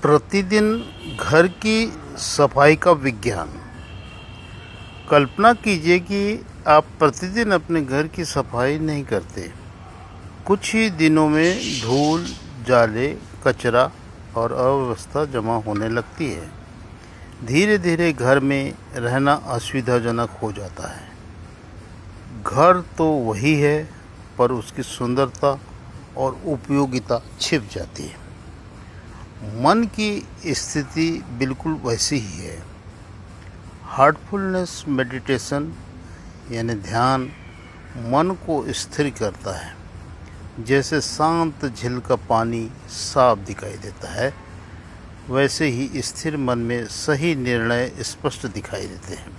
प्रतिदिन घर की सफाई का विज्ञान। कल्पना कीजिए कि आप प्रतिदिन अपने घर की सफाई नहीं करते। कुछ ही दिनों में धूल, जाले, कचरा और अव्यवस्था जमा होने लगती है। धीरे धीरे घर में रहना असुविधाजनक हो जाता है। घर तो वही है, पर उसकी सुंदरता और उपयोगिता छिप जाती है। मन की स्थिति बिल्कुल वैसी ही है। हार्टफुलनेस मेडिटेशन यानी ध्यान मन को स्थिर करता है। जैसे शांत झील का पानी साफ दिखाई देता है, वैसे ही स्थिर मन में सही निर्णय स्पष्ट दिखाई देते हैं।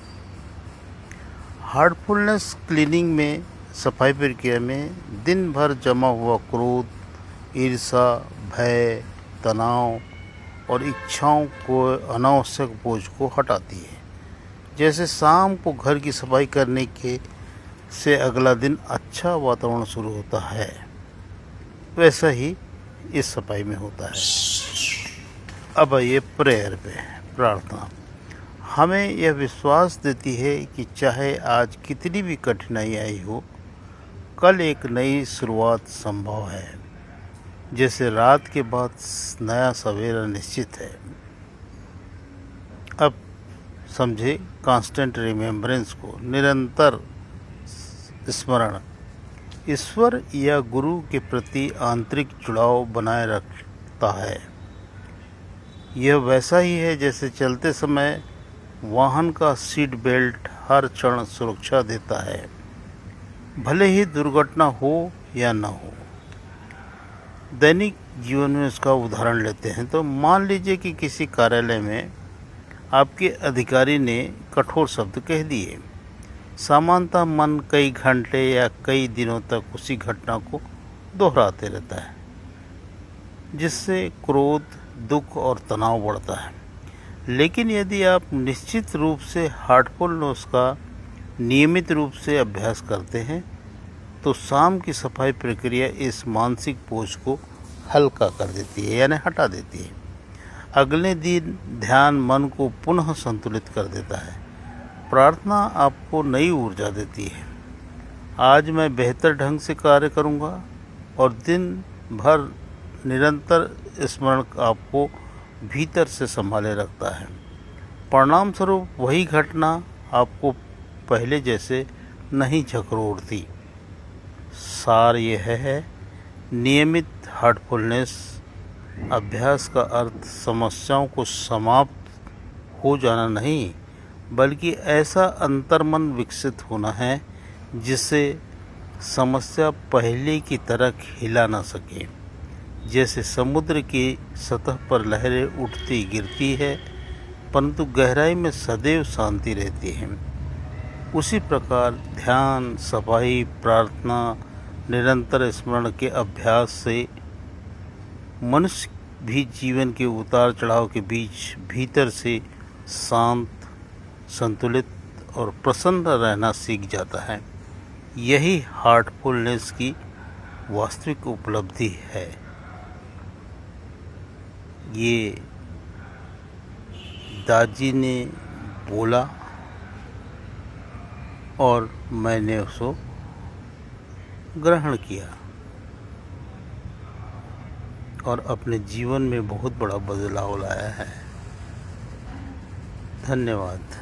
हार्टफुलनेस क्लीनिंग में, सफाई प्रक्रिया में दिन भर जमा हुआ क्रोध, ईर्ष्या, भय, तनाव और इच्छाओं को, अनावश्यक बोझ को हटाती है। जैसे शाम को घर की सफाई करने के से अगला दिन अच्छा वातावरण शुरू होता है, वैसा ही इस सफाई में होता है। अब आइए प्रेयर पे। प्रार्थना हमें यह विश्वास देती है कि चाहे आज कितनी भी कठिनाई आई हो, कल एक नई शुरुआत संभव है। जैसे रात के बाद नया सवेरा निश्चित है। अब समझे कांस्टेंट रिमेम्बरेंस को, निरंतर स्मरण ईश्वर या गुरु के प्रति आंतरिक जुड़ाव बनाए रखता है। यह वैसा ही है जैसे चलते समय वाहन का सीट बेल्ट हर क्षण सुरक्षा देता है, भले ही दुर्घटना हो या न हो। दैनिक जीवन में उसका उदाहरण लेते हैं तो मान लीजिए कि किसी कार्यालय में आपके अधिकारी ने कठोर शब्द कह दिए। सामान्यतः मन कई घंटे या कई दिनों तक उसी घटना को दोहराते रहता है, जिससे क्रोध, दुख और तनाव बढ़ता है। लेकिन यदि आप निश्चित रूप से हार्टफुलनेस का नियमित रूप से अभ्यास करते हैं, तो शाम की सफाई प्रक्रिया इस मानसिक बोझ को हल्का कर देती है, यानी हटा देती है। अगले दिन ध्यान मन को पुनः संतुलित कर देता है। प्रार्थना आपको नई ऊर्जा देती है। आज मैं बेहतर ढंग से कार्य करूंगा, और दिन भर निरंतर स्मरण आपको भीतर से संभाले रखता है। परिणाम स्वरूप वही घटना आपको पहले जैसे नहीं झकझोरती। सार यह है, नियमित हार्टफुलनेस अभ्यास का अर्थ समस्याओं को समाप्त हो जाना नहीं, बल्कि ऐसा अंतर्मन विकसित होना है जिससे समस्या पहले की तरह हिला ना सके। जैसे समुद्र की सतह पर लहरें उठती गिरती है, परंतु गहराई में सदैव शांति रहती है। उसी प्रकार ध्यान, सफाई, प्रार्थना, निरंतर स्मरण के अभ्यास से मनुष्य भी जीवन के उतार चढ़ाव के बीच भीतर से शांत, संतुलित और प्रसन्न रहना सीख जाता है। यही हार्टफुलनेस की वास्तविक उपलब्धि है। ये दादी ने बोला और मैंने उसको ग्रहण किया और अपने जीवन में बहुत बड़ा बदलाव लाया है। धन्यवाद।